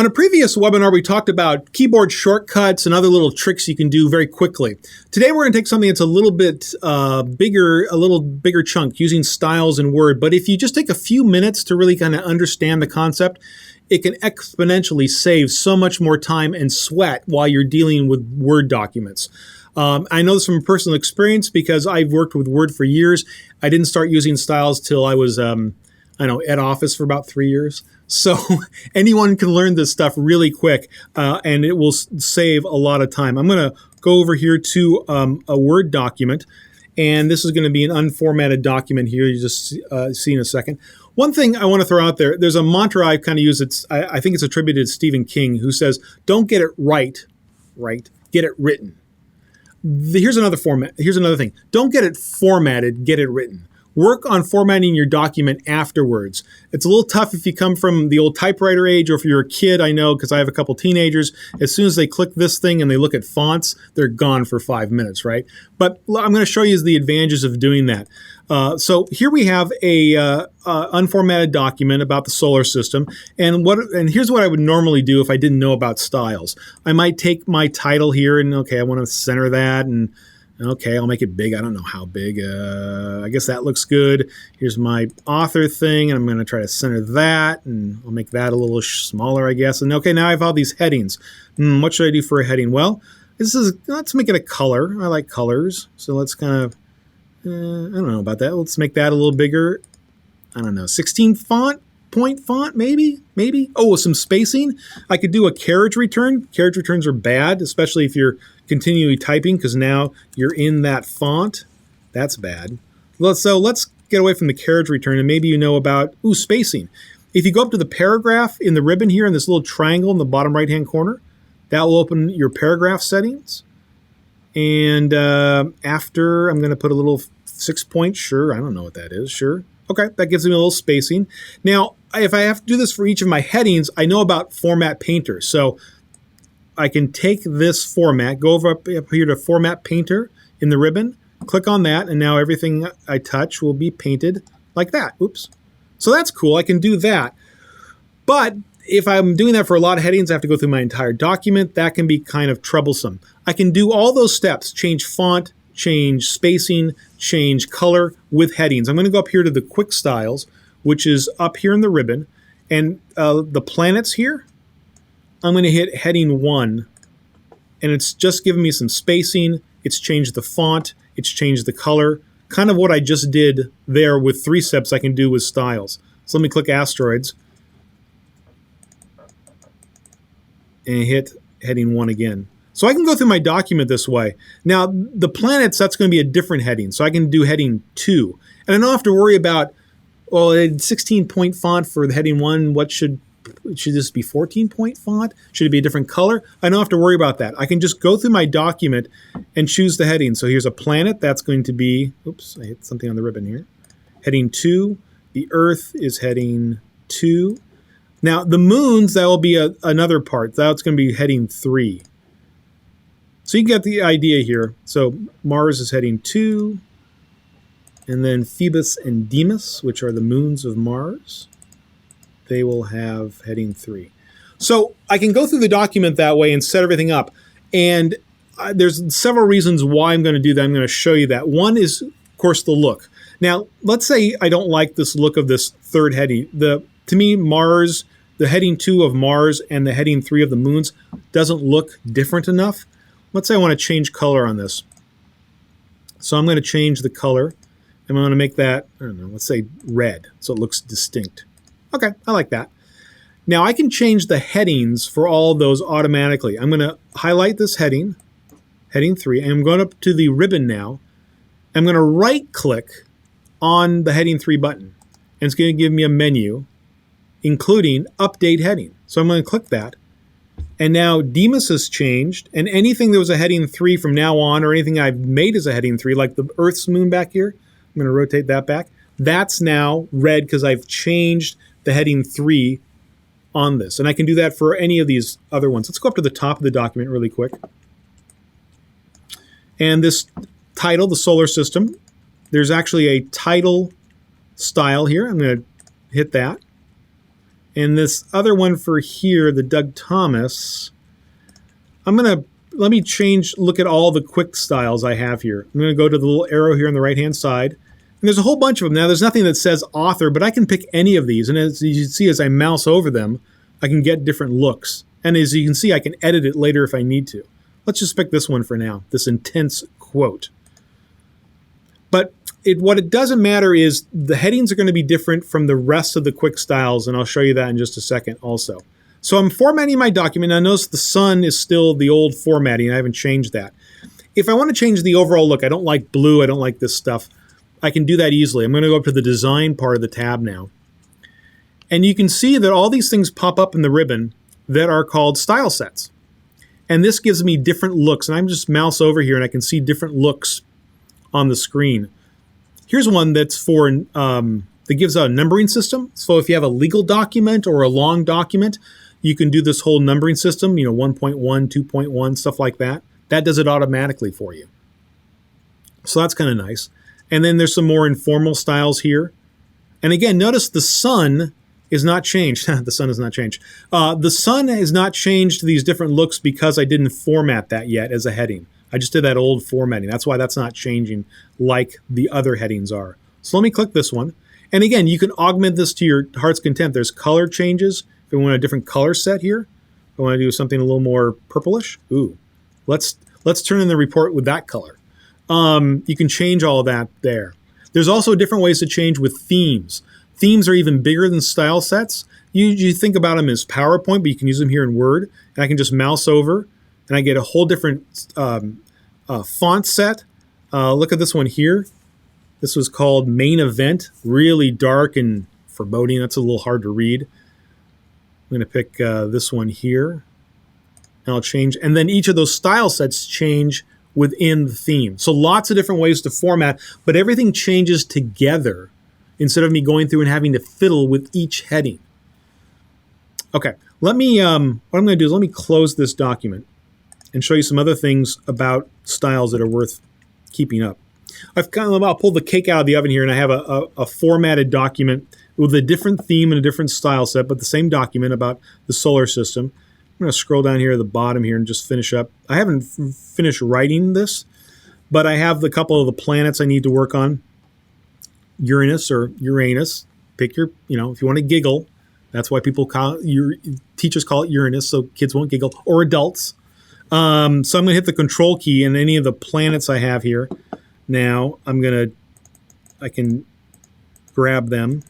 On a previous webinar, we talked about keyboard shortcuts and other little tricks you can do very quickly. Today, we're going to take something that's a little bit bigger chunk, using styles in Word. But if you just take a few minutes to really kind of understand the concept, it can exponentially save so much more time and sweat while you're dealing with Word documents. I know this from personal experience because I've worked with Word for years. I didn't start using styles till I was, at Office for about 3 years. So anyone can learn this stuff really quick, and it will save a lot of time. I'm going to go over here to a Word document, and this is going to be an unformatted document here. You just see in a second. One thing I want to throw out there, there's a mantra I've kind of used. I think it's attributed to Stephen King, who says, don't get it right, get it written. Here's another thing. Don't get it formatted, get it written. Work on formatting your document afterwards. It's a little tough if you come from the old typewriter age, or if you're a kid. I know because I have a couple teenagers. As soon as they click this thing and they look at fonts, they're gone for 5 minutes, right? But I'm going to show you the advantages of doing that. So here we have a unformatted document about the solar system, and here's what I would normally do if I didn't know about styles. I might take my title here, and okay, I want to center that, and okay, I'll make it big. I don't know how big. I guess that looks good. Here's my author thing, and I'm going to try to center that, and I'll make that a little smaller, I guess. And okay, now I have all these headings. What should I do for a heading? Well, let's make it a color. I like colors, so let's kind of, I don't know about that. Let's make that a little bigger. I don't know, 16 point font, maybe? Oh, some spacing. I could do a carriage return. Carriage returns are bad, especially if you're continually typing, because now you're in that font. That's bad. So let's get away from the carriage return, and maybe you know about, spacing. If you go up to the paragraph in the ribbon here, in this little triangle in the bottom right-hand corner, that will open your paragraph settings. And after, I'm going to put a little 6 point, sure, I don't know what that is, sure. Okay, that gives me a little spacing. Now, if I have to do this for each of my headings, I know about Format Painter. So I can take this format, go up here to Format Painter in the ribbon, click on that, and now everything I touch will be painted like that. Oops. So that's cool. I can do that. But if I'm doing that for a lot of headings, I have to go through my entire document. That can be kind of troublesome. I can do all those steps, change font, change spacing, change color with headings. I'm going to go up here to the Quick Styles, which is up here in the ribbon. And the planets here, I'm going to hit heading 1. And it's just giving me some spacing. It's changed the font. It's changed the color. Kind of what I just did there with 3 steps I can do with styles. So let me click Asteroids. And hit heading 1 again. So I can go through my document this way. Now, the planets, that's going to be a different heading. So I can do heading 2. And I don't have to worry about, 16-point font for the heading 1. Should this be 14-point font? Should it be a different color? I don't have to worry about that. I can just go through my document and choose the heading. So here's a planet. That's going to be, oops, I hit something on the ribbon here. Heading 2. The Earth is heading 2. Now, the moons, that will be another part. That's going to be heading 3. So you get the idea here. So Mars is heading 2. And then Phoebus and Deimos, which are the moons of Mars, they will have heading 3. So I can go through the document that way and set everything up. And there's several reasons why I'm going to do that. I'm going to show you that. One is, of course, the look. Now, let's say I don't like this look of this third heading. To me, Mars, the heading 2 of Mars and the heading 3 of the moons doesn't look different enough. Let's say I want to change color on this. So I'm going to change the color. I'm going to make that, I don't know, let's say red, so it looks distinct. Okay, I like that. Now I can change the headings for all of those automatically. I'm going to highlight this heading, heading 3, and I'm going up to the ribbon now. I'm going to right-click on the heading 3 button, and it's going to give me a menu, including Update Heading. So I'm going to click that. And now Deimos has changed, and anything that was a heading 3 from now on, or anything I've made as a heading 3, like the Earth's moon back here, I'm going to rotate that back. That's now red because I've changed the heading 3 on this. And I can do that for any of these other ones. Let's go up to the top of the document really quick. And this title, the solar system, there's actually a title style here. I'm going to hit that. And this other one for here, the Doug Thomas, let me look at all the quick styles I have here. I'm going to go to the little arrow here on the right-hand side. And there's a whole bunch of them. Now, there's nothing that says author, but I can pick any of these. And as you can see, as I mouse over them, I can get different looks. And as you can see, I can edit it later if I need to. Let's just pick this one for now, this intense quote. But what it doesn't matter is the headings are going to be different from the rest of the quick styles, and I'll show you that in just a second also. So I'm formatting my document. Now notice the sun is still the old formatting. I haven't changed that. If I want to change the overall look, I don't like blue, I don't like this stuff, I can do that easily. I'm going to go up to the design part of the tab now. And you can see that all these things pop up in the ribbon that are called style sets. And this gives me different looks. And I'm just mouse over here and I can see different looks on the screen. Here's one that's for that gives a numbering system. So if you have a legal document or a long document, you can do this whole numbering system, 1.1, 2.1, stuff like that. That does it automatically for you. So that's kind of nice. And then there's some more informal styles here. And again, notice the sun is not changed. The sun has not changed. The sun has not changed to these different looks because I didn't format that yet as a heading. I just did that old formatting. That's why that's not changing like the other headings are. So let me click this one. And again, you can augment this to your heart's content. There's color changes. If we want a different color set here, if I want to do something a little more purplish, ooh, let's turn in the report with that color. You can change all of that there. There's also different ways to change with themes. Themes are even bigger than style sets. You think about them as PowerPoint, but you can use them here in Word. And I can just mouse over, and I get a whole different font set. Look at this one here. This was called Main Event. Really dark and foreboding. That's a little hard to read. I'm going to pick this one here. And I'll change. And then each of those style sets change within the theme. So lots of different ways to format, but everything changes together instead of me going through and having to fiddle with each heading. Okay, what I'm going to do is let me close this document and show you some other things about styles that are worth keeping up. I'll pull the cake out of the oven here, and I have a formatted document with a different theme and a different style set, but the same document about the solar system. I'm going to scroll down here at the bottom here and just finish up. I haven't finished writing this, but I have a couple of the planets I need to work on. Uranus or Uranus. Pick your, if you want to giggle, that's why teachers call it Uranus, so kids won't giggle, or adults. So I'm going to hit the control key and any of the planets I have here. Now I can grab them.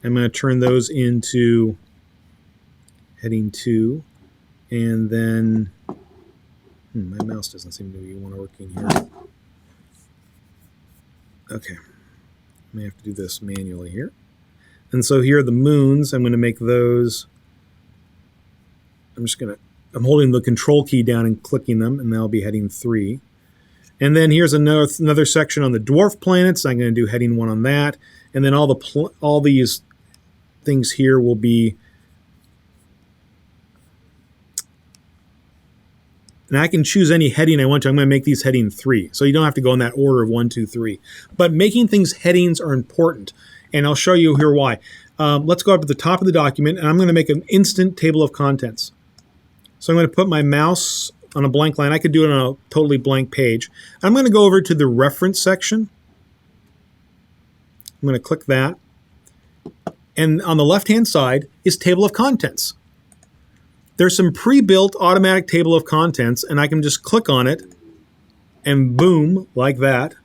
I'm going to turn those into heading 2. And then, my mouse doesn't seem to want to work in here. Okay. I may have to do this manually here. And so here are the moons. I'm going to make those. I'm holding the control key down and clicking them, and that'll be heading 3. And then here's another section on the dwarf planets. I'm going to do heading 1 on that. And then all these things here will be, and I can choose any heading I want to. I'm going to make these heading 3. So you don't have to go in that order of 1, 2, 3. But making things headings are important. And I'll show you here why. Let's go up to the top of the document, and I'm going to make an instant table of contents. So I'm going to put my mouse on a blank line. I could do it on a totally blank page. I'm going to go over to the reference section. I'm going to click that. And on the left-hand side is table of contents. There's some pre-built automatic table of contents, and I can just click on it, and boom, like that.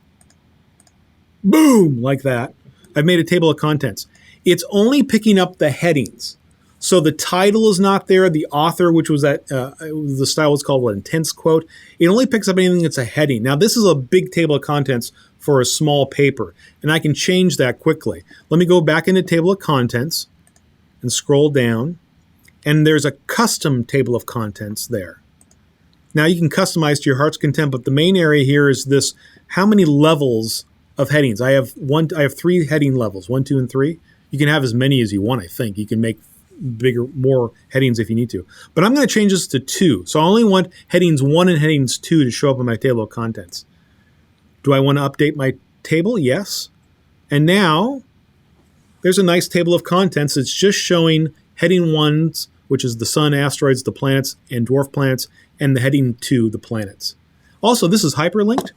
Boom, like that. I've made a table of contents. It's only picking up the headings. So the title is not there. The author, which was the style was called an intense quote. It only picks up anything that's a heading. Now, this is a big table of contents for a small paper, and I can change that quickly. Let me go back into table of contents and scroll down, and there's a custom table of contents there. Now, you can customize to your heart's content, but the main area here is this: how many levels of headings? I have 3 heading levels, 1, 2, and 3. You can have as many as you want, I think. You can make more headings if you need to. But I'm going to change this to 2. So I only want headings 1 and headings 2 to show up in my table of contents. Do I want to update my table? Yes. And now there's a nice table of contents. It's just showing heading 1, which is the sun, asteroids, the planets, and dwarf planets, and the heading 2, the planets. Also, this is hyperlinked.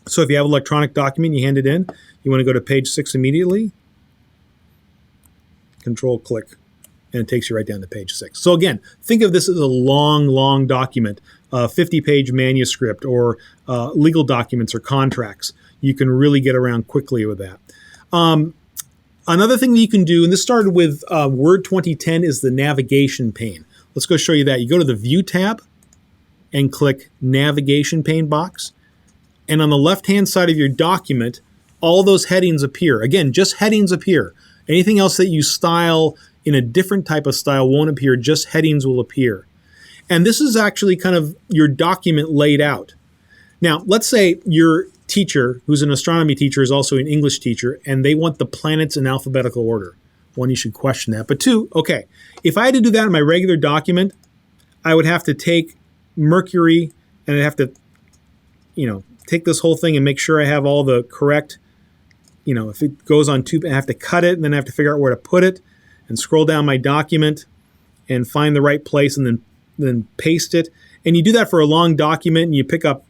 So if you have an electronic document, you hand it in, you want to go to page 6 immediately, Control click, and it takes you right down to page 6. So again, think of this as a long, long document, a 50-page manuscript, or legal documents or contracts. You can really get around quickly with that. Another thing that you can do, and this started with Word 2010, is the navigation pane. Let's go show you that. You go to the View tab and click Navigation Pane box. And on the left-hand side of your document, all those headings appear. Again, just headings appear. Anything else that you style in a different type of style won't appear, just headings will appear. And this is actually kind of your document laid out. Now, let's say your teacher, who's an astronomy teacher, is also an English teacher, and they want the planets in alphabetical order. One, you should question that. But two, okay, if I had to do that in my regular document, I would have to take Mercury, and I'd have to, take this whole thing and make sure I have all the correct, if it goes on 2, I have to cut it, and then I have to figure out where to put it, and scroll down my document, and find the right place, and then paste it. And you do that for a long document, and you pick up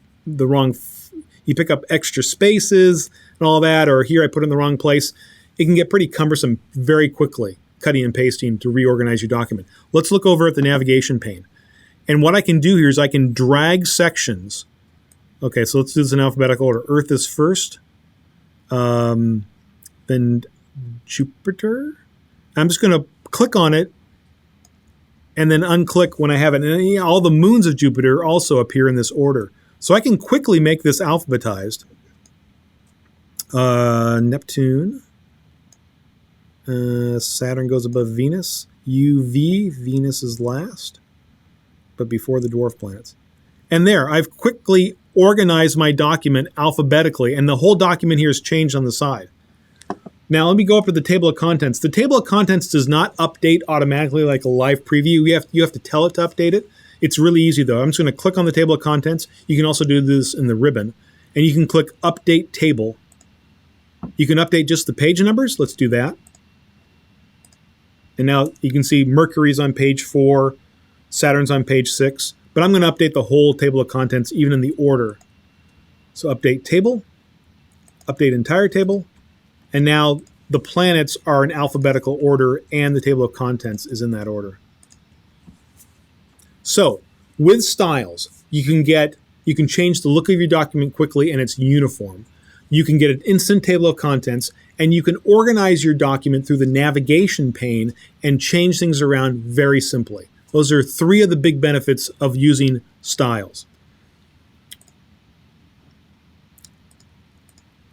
extra spaces and all that, or here I put it in the wrong place. It can get pretty cumbersome very quickly, cutting and pasting to reorganize your document. Let's look over at the navigation pane. And what I can do here is I can drag sections. Okay, so let's do this in alphabetical order. Earth is first, then Jupiter. I'm just going to click on it and then unclick when I have it. And all the moons of Jupiter also appear in this order. So I can quickly make this alphabetized. Neptune. Saturn goes above Venus. UV, Venus is last, but before the dwarf planets. And there, I've quickly organized my document alphabetically, and the whole document here is changed on the side. Now let me go up to the table of contents. The table of contents does not update automatically like a live preview. You have to tell it to update it. It's really easy though. I'm just going to click on the table of contents. You can also do this in the ribbon, and you can click Update Table. You can update just the page numbers. Let's do that. And now you can see Mercury's on page 4, Saturn's on page 6, but I'm going to update the whole table of contents even in the order. So Update Table, Update Entire Table, and now the planets are in alphabetical order and the table of contents is in that order. So with styles, you can change the look of your document quickly and it's uniform. You can get an instant table of contents, and you can organize your document through the navigation pane and change things around very simply. Those are 3 of the big benefits of using styles.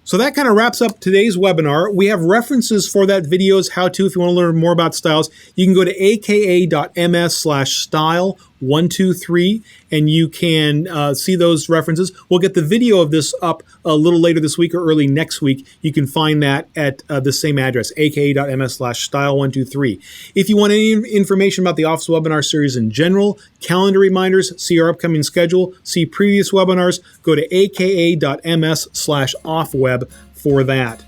So that kind of wraps up today's webinar. We have references for that video's how-to. If you want to learn more about styles, you can go to aka.ms/style123 and you can see those references. We'll get the video of this up a little later this week or early next week. You can find that at the same address, aka.ms/style123. If you want any information about the Office Webinar Series in general, calendar reminders, see our upcoming schedule, see previous webinars, go to aka.ms/offweb for that.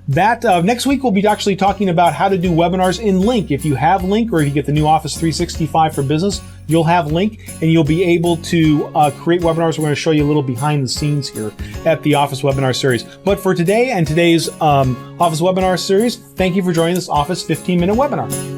Next week, we'll be actually talking about how to do webinars in Lync. If you have Lync, or if you get the new Office 365 for Business, you'll have Lync, and you'll be able to create webinars. We're going to show you a little behind the scenes here at the Office Webinar Series. But for today and today's Office Webinar Series, thank you for joining this Office 15-minute webinar.